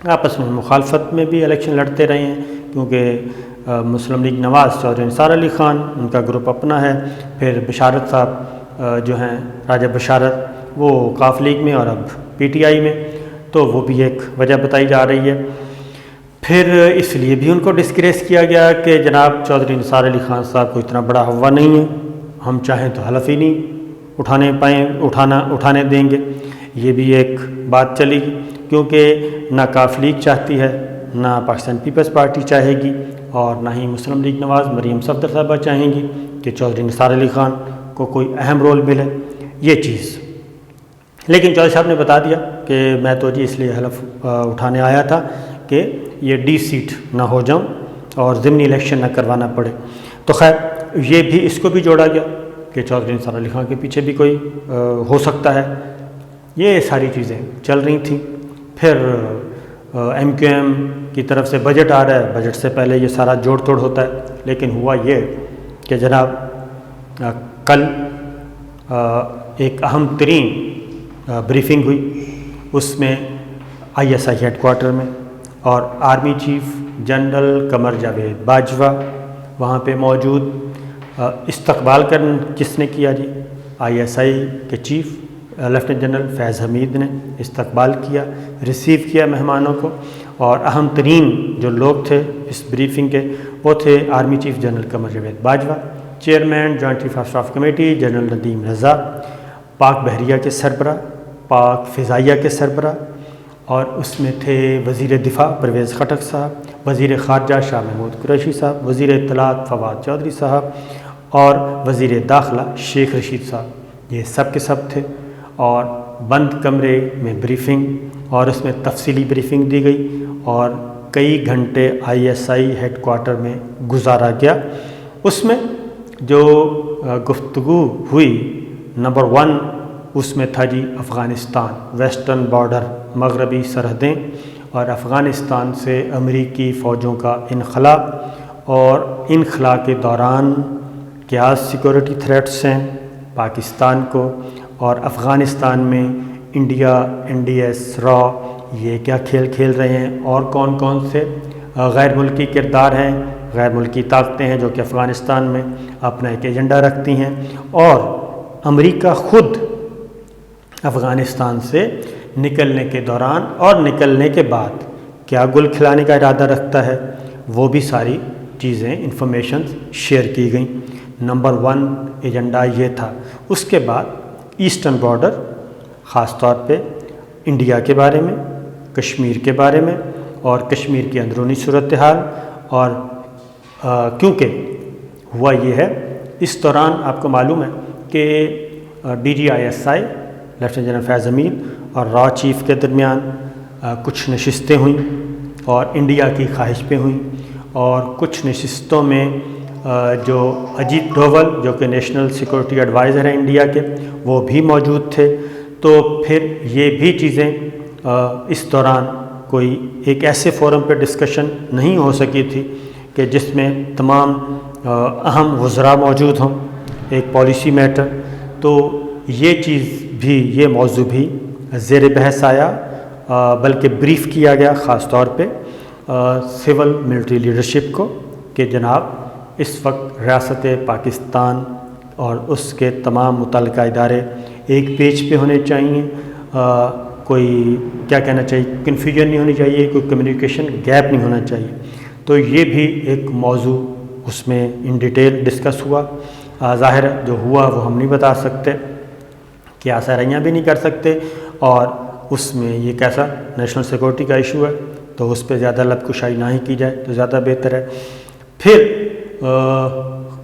آپس میں مخالفت میں بھی الیکشن لڑتے رہے ہیں، کیونکہ مسلم لیگ نواز چودھری نثار علی خان ان کا گروپ اپنا ہے، پھر بشارت صاحب جو ہیں راجہ بشارت وہ قاف لیگ میں اور اب پی ٹی آئی میں، تو وہ بھی ایک وجہ بتائی جا رہی ہے۔ پھر اس لیے بھی ان کو ڈسکریس کیا گیا کہ جناب چودھری نثار علی خان صاحب کو اتنا بڑا ہوا نہیں ہے، ہم چاہیں تو حلف ہی نہیں اٹھانے دیں گے۔ یہ بھی ایک بات چلی گی، کیونکہ نہ قاف لیگ چاہتی ہے، نہ پاکستان پیپلز پارٹی چاہے گی، اور نہ ہی مسلم لیگ نواز مریم صفدر صاحبہ چاہیں گی کہ چودھری نثار علی خان کو کوئی اہم رول ملے یہ چیز۔ لیکن چودھری صاحب نے بتا دیا کہ میں تو جی اس لیے حلف اٹھانے آیا تھا کہ یہ ڈی سیٹ نہ ہو جاؤں اور ضمنی الیکشن نہ کروانا پڑے۔ تو خیر یہ بھی اس کو بھی جوڑا گیا کہ چودھری نثار علی خان کے پیچھے بھی کوئی ہو سکتا ہے۔ یہ ساری چیزیں چل رہی تھیں۔ پھر ایم کیو ایم کی طرف سے بجٹ آ رہا ہے، بجٹ سے پہلے یہ سارا جوڑ توڑ ہوتا ہے، لیکن ہوا یہ کہ جناب کل ایک اہم ترین بریفنگ ہوئی، اس میں آئی ایس آئی ہیڈ کوارٹر میں، اور army chief general Qamar Javed Bajwa وہاں پہ موجود۔ استقبال کس نے کیا جی؟ آئی ایس آئی کے چیف لیفٹیننٹ جنرل فیض حمید نے استقبال کیا، ریسیو کیا مہمانوں کو، اور اہم ترین جو لوگ تھے اس بریفنگ کے وہ تھے army chief general Qamar Javed Bajwa, chairman joint chief of staff committee general Nadeem Raza, پاک بحریہ کے سربراہ، پاک فضائیہ کے سربراہ، اور اس میں تھے وزیر دفاع پرویز خٹک صاحب، وزیر خارجہ شاہ محمود قریشی صاحب، وزیر اطلاعات فواد چودھری صاحب، اور وزیر داخلہ شیخ رشید صاحب، یہ سب کے سب تھے۔ اور بند کمرے میں بریفنگ، اور اس میں تفصیلی بریفنگ دی گئی، اور کئی گھنٹے آئی ایس آئی ہیڈ کوارٹر میں گزارا گیا۔ اس میں جو گفتگو ہوئی نمبر 1 اس میں تھا جی افغانستان، ویسٹرن بارڈر، مغربی سرحدیں، اور افغانستان سے امریکی فوجوں کا انخلاء، اور انخلاء کے دوران کیا سیکورٹی تھریٹس ہیں پاکستان کو، اور افغانستان میں انڈیا، این ڈی ایس، را یہ کیا کھیل کھیل رہے ہیں، اور کون کون سے غیر ملکی کردار ہیں، غیر ملکی طاقتیں ہیں جو کہ افغانستان میں اپنا ایک ایجنڈا رکھتی ہیں، اور امریکہ خود افغانستان سے نکلنے کے دوران اور نکلنے کے بعد کیا گل کھلانے کا ارادہ رکھتا ہے، وہ بھی ساری چیزیں انفارمیشن شیئر کی گئیں۔ نمبر 1 ایجنڈا یہ تھا۔ اس کے بعد ایسٹرن بارڈر، خاص طور پہ انڈیا کے بارے میں، کشمیر کے بارے میں، اور کشمیر کی اندرونی صورتحال، اور کیونکہ ہوا یہ ہے اس دوران آپ کو معلوم ہے کہ D G I S I lieutenant general Faiz Hameed اور را چیف کے درمیان کچھ نشستیں ہوئیں، اور انڈیا کی خواہش پہ ہوئیں، اور کچھ نشستوں میں جو اجیت ڈوول جو کہ نیشنل سیکورٹی ایڈوائزر ہیں انڈیا کے وہ بھی موجود تھے۔ تو پھر یہ بھی چیزیں اس دوران کوئی ایک ایسے فورم پہ ڈسکشن نہیں ہو سکی تھی کہ جس میں تمام اہم وزراء موجود ہوں، ایک پالیسی میٹر۔ تو یہ چیز بھی، یہ موضوع بھی زیر بحث آیا، بلکہ بریف کیا گیا خاص طور پہ سول ملٹری لیڈرشپ کو کہ جناب اس وقت ریاست پاکستان اور اس کے تمام متعلقہ ادارے ایک پیج پہ ہونے چاہیے، کوئی کیا کہنا چاہیے، کنفیوژن نہیں ہونی چاہیے، کوئی کمیونیکیشن گیپ نہیں ہونا چاہیے۔ تو یہ بھی ایک موضوع اس میں ان ڈیٹیل ڈسکس ہوا۔ ظاہر ہے جو ہوا وہ ہم نہیں بتا سکتے، کیا سرائیاں بھی نہیں کر سکتے، اور اس میں یہ کیسا نیشنل سیکورٹی کا ایشو ہے تو اس پہ زیادہ لب کشائی نہ ہی کی جائے تو زیادہ بہتر ہے۔ پھر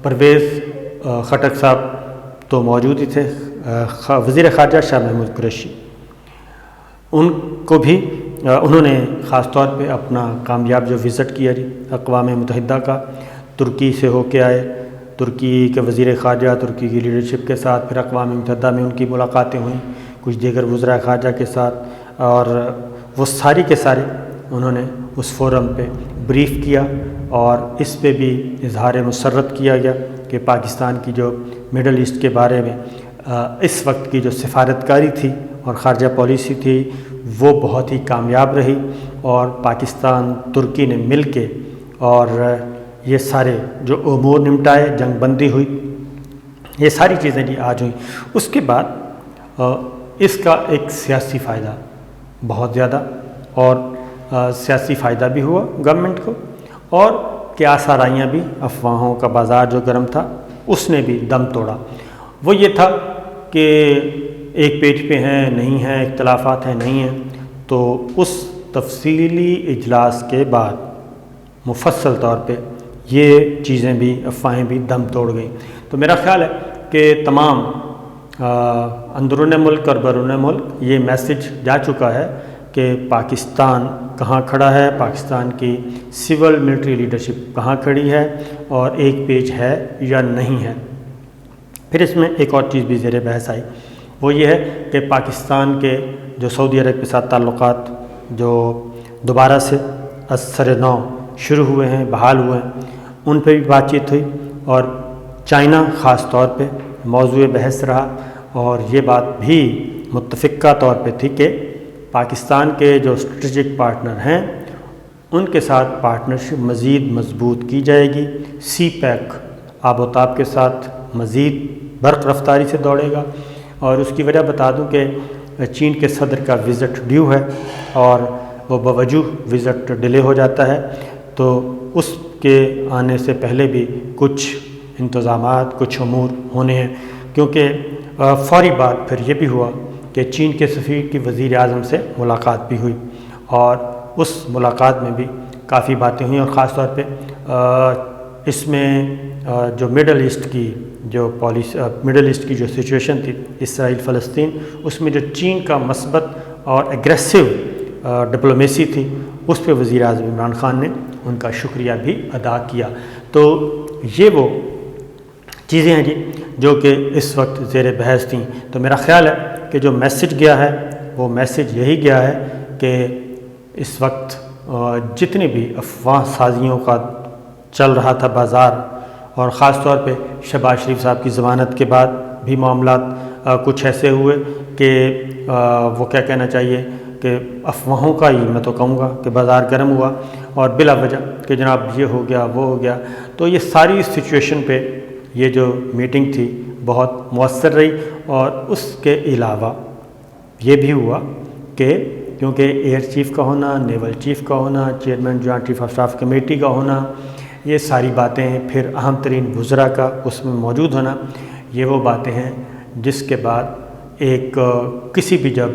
پرویز خٹک صاحب تو موجود ہی تھے، وزیر خارجہ شاہ محمود قریشی، ان کو بھی انہوں نے خاص طور پہ اپنا کامیاب جو وزٹ کیا جی اقوام متحدہ کا، ترکی سے ہو کے آئے، ترکی کے وزیر خارجہ، ترکی کی لیڈرشپ کے ساتھ، پھر اقوام متحدہ میں ان کی ملاقاتیں ہوئیں کچھ دیگر وزراء خارجہ کے ساتھ، اور وہ ساری کے سارے انہوں نے اس فورم پہ بریف کیا، اور اس پہ بھی اظہار مسرت کیا گیا کہ پاکستان کی جو مڈل ایسٹ کے بارے میں اس وقت کی جو سفارتکاری تھی اور خارجہ پالیسی تھی وہ بہت ہی کامیاب رہی، اور پاکستان ترکی نے مل کے اور یہ سارے جو امور نمٹائے، جنگ بندی ہوئی، یہ ساری چیزیں جی آج ہوئیں۔ اس کے بعد اس کا ایک سیاسی فائدہ بہت زیادہ، اور سیاسی فائدہ بھی ہوا گورنمنٹ کو، اور قیاس آرائیاں بھی، افواہوں کا بازار جو گرم تھا اس نے بھی دم توڑا۔ وہ یہ تھا کہ ایک پیج پہ ہیں، نہیں ہیں، اختلافات ہیں، نہیں ہیں، تو اس تفصیلی اجلاس کے بعد مفصل طور پہ یہ چیزیں بھی، افواہیں بھی دم توڑ گئیں۔ تو میرا خیال ہے کہ تمام اندرون ملک اور بیرون ملک یہ میسج جا چکا ہے کہ پاکستان کہاں کھڑا ہے، پاکستان کی سول ملٹری لیڈرشپ کہاں کھڑی ہے، اور ایک پیج ہے یا نہیں ہے۔ پھر اس میں ایک اور چیز بھی زیر بحث آئی، وہ یہ ہے کہ پاکستان کے جو سعودی عرب کے ساتھ تعلقات جو دوبارہ سے از سر نو شروع ہوئے ہیں، بحال ہوئے ہیں، ان پہ بھی بات چیت ہوئی، اور چائنا خاص طور پہ موضوع بحث رہا، اور یہ بات بھی متفقہ طور پہ تھی کہ پاکستان کے جو اسٹریٹجک پارٹنر ہیں ان کے ساتھ پارٹنرشپ مزید مضبوط کی جائے گی، سی پیک آب و تاب کے ساتھ مزید برق رفتاری سے دوڑے گا۔ اور اس کی وجہ بتا دوں کہ چین کے صدر کا وزٹ ڈیو ہے، اور وہ بوجہ وزٹ ڈیلے ہو جاتا ہے، تو اس کے آنے سے پہلے بھی کچھ انتظامات، کچھ امور ہونے ہیں، کیونکہ فوری بات پھر یہ بھی ہوا کہ چین کے سفیر کی وزیر اعظم سے ملاقات بھی ہوئی، اور اس ملاقات میں بھی کافی باتیں ہوئیں، اور خاص طور پہ اس میں جو مڈل ایسٹ کی جو سچویشن تھی، اسرائیل فلسطین، اس میں جو چین کا مثبت اور ایگریسو ڈپلومیسی تھی، اس پہ وزیر اعظم عمران خان نے ان کا شکریہ بھی ادا کیا۔ تو یہ وہ چیزیں ہیں جی جو کہ اس وقت زیر بحث تھیں۔ تو میرا خیال ہے کہ جو میسج گیا ہے وہ میسج یہی گیا ہے کہ اس وقت جتنی بھی افواہ سازیوں کا چل رہا تھا بازار، اور خاص طور پہ شہباز شریف صاحب کی ضمانت کے بعد بھی معاملات کچھ ایسے ہوئے کہ وہ کیا کہنا چاہیے کہ افواہوں کا ہی میں تو کہوں گا کہ بازار گرم ہوا، اور بلا وجہ کہ جناب یہ ہو گیا، وہ ہو گیا۔ تو یہ ساری سچویشن پہ یہ جو میٹنگ تھی بہت مؤثر رہی، اور اس کے علاوہ یہ بھی ہوا کہ کیونکہ ایئر چیف کا ہونا، نیول چیف کا ہونا، chairman joint chief of staff committee کا ہونا، یہ ساری باتیں، پھر اہم ترین وزراء کا اس میں موجود ہونا، یہ وہ باتیں ہیں جس کے بعد ایک کسی بھی جب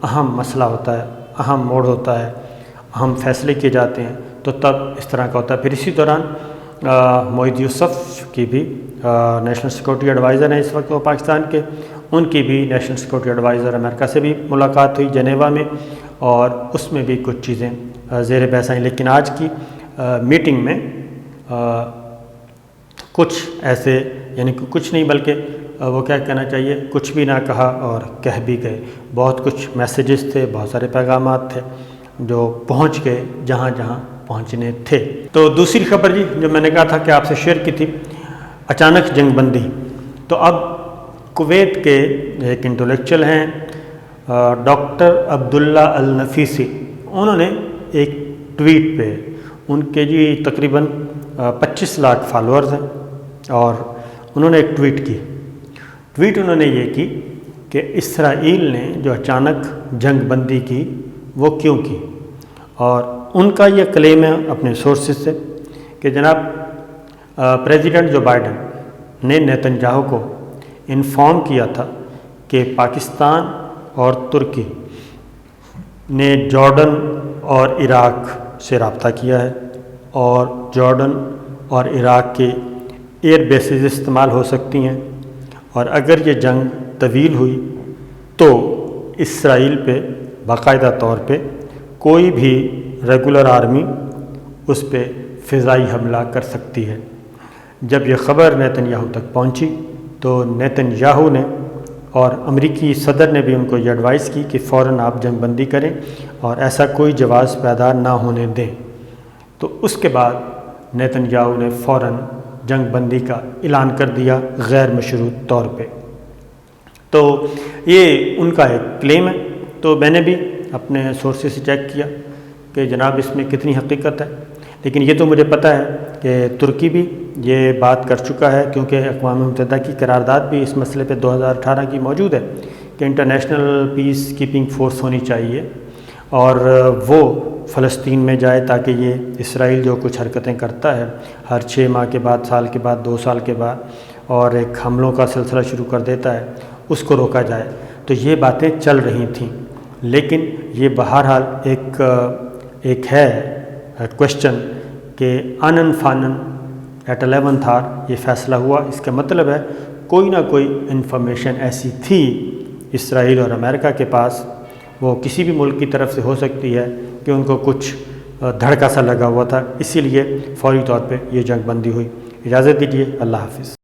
اہم مسئلہ ہوتا ہے، اہم موڑ ہوتا ہے، اہم فیصلے کیے جاتے ہیں، تو تب اس طرح کا ہوتا ہے۔ پھر اسی دوران معید یوسف کی بھی نیشنل سیکورٹی ایڈوائزر ہیں اس وقت وہ پاکستان کے، ان کی بھی نیشنل سیکورٹی ایڈوائزر امریکہ سے بھی ملاقات ہوئی جنیوا میں، اور اس میں بھی کچھ چیزیں زیر بحث آئیں۔ لیکن آج کی میٹنگ میں کچھ ایسے، یعنی کہ کچھ نہیں بلکہ وہ کیا کہنا چاہیے، کچھ بھی نہ کہا اور کہہ بھی گئے۔ بہت کچھ میسیجز تھے، بہت سارے پیغامات تھے جو پہنچ گئے جہاں جہاں پہنچنے تھے۔ تو دوسری خبر جی جو میں نے کہا تھا کہ آپ سے شیئر کی تھی، اچانک جنگ بندی۔ تو اب کویت کے ایک انٹلیکچوئل ہیں ڈاکٹر عبداللہ النفیسی، انہوں نے ایک ٹویٹ پہ، ان کے جی تقریباً 25 لاکھ فالورز ہیں، اور انہوں نے ایک ٹویٹ انہوں نے یہ کی کہ اسرائیل نے جو اچانک جنگ بندی کی وہ کیوں کی، اور ان کا یہ کلیم ہے اپنے سورسز سے کہ جناب پریزیڈنٹ جو بائیڈن نے نیتن یاہو کو انفارم کیا تھا کہ پاکستان اور ترکی نے جارڈن اور عراق سے رابطہ کیا ہے، اور جارڈن اور عراق کے ایئر بیسز استعمال ہو سکتی ہیں، اور اگر یہ جنگ طویل ہوئی تو اسرائیل پہ باقاعدہ طور پہ کوئی بھی ریگولر آرمی اس پہ فضائی حملہ کر سکتی ہے۔ جب یہ خبر نیتن یاہو تک پہنچی تو نیتن یاہو نے اور امریکی صدر نے بھی ان کو یہ ایڈوائز کی کہ فوراً آپ جنگ بندی کریں اور ایسا کوئی جواز پیدا نہ ہونے دیں۔ تو اس کے بعد نیتن یاہو نے فوراً جنگ بندی کا اعلان کر دیا غیر مشروط طور پہ۔ تو یہ ان کا ایک کلیم ہے۔ تو میں نے بھی اپنے سورسز سے چیک کیا کہ جناب اس میں کتنی حقیقت ہے، لیکن یہ تو مجھے پتہ ہے کہ ترکی بھی یہ بات کر چکا ہے، کیونکہ اقوام متحدہ کی قرارداد بھی اس مسئلے پہ 2018 کی موجود ہے کہ انٹرنیشنل پیس کیپنگ فورس ہونی چاہیے اور وہ فلسطین میں جائے تاکہ یہ اسرائیل جو کچھ حرکتیں کرتا ہے ہر 6 ماہ کے بعد، سال کے بعد، 2 سال کے بعد، اور ایک حملوں کا سلسلہ شروع کر دیتا ہے، اس کو روکا جائے۔ تو یہ باتیں چل رہی تھیں، لیکن یہ بہرحال ایک ہے کوشچن کہ آنن فانن ایٹ 11th hour یہ فیصلہ ہوا۔ اس کا مطلب ہے کوئی نہ کوئی انفارمیشن ایسی تھی اسرائیل اور امریکہ کے پاس، وہ کسی بھی ملک کی طرف سے ہو سکتی ہے کہ ان کو کچھ دھڑکا سا لگا ہوا تھا، اسی لیے فوری طور پہ یہ جنگ بندی ہوئی۔ اجازت دیجیے، اللہ حافظ۔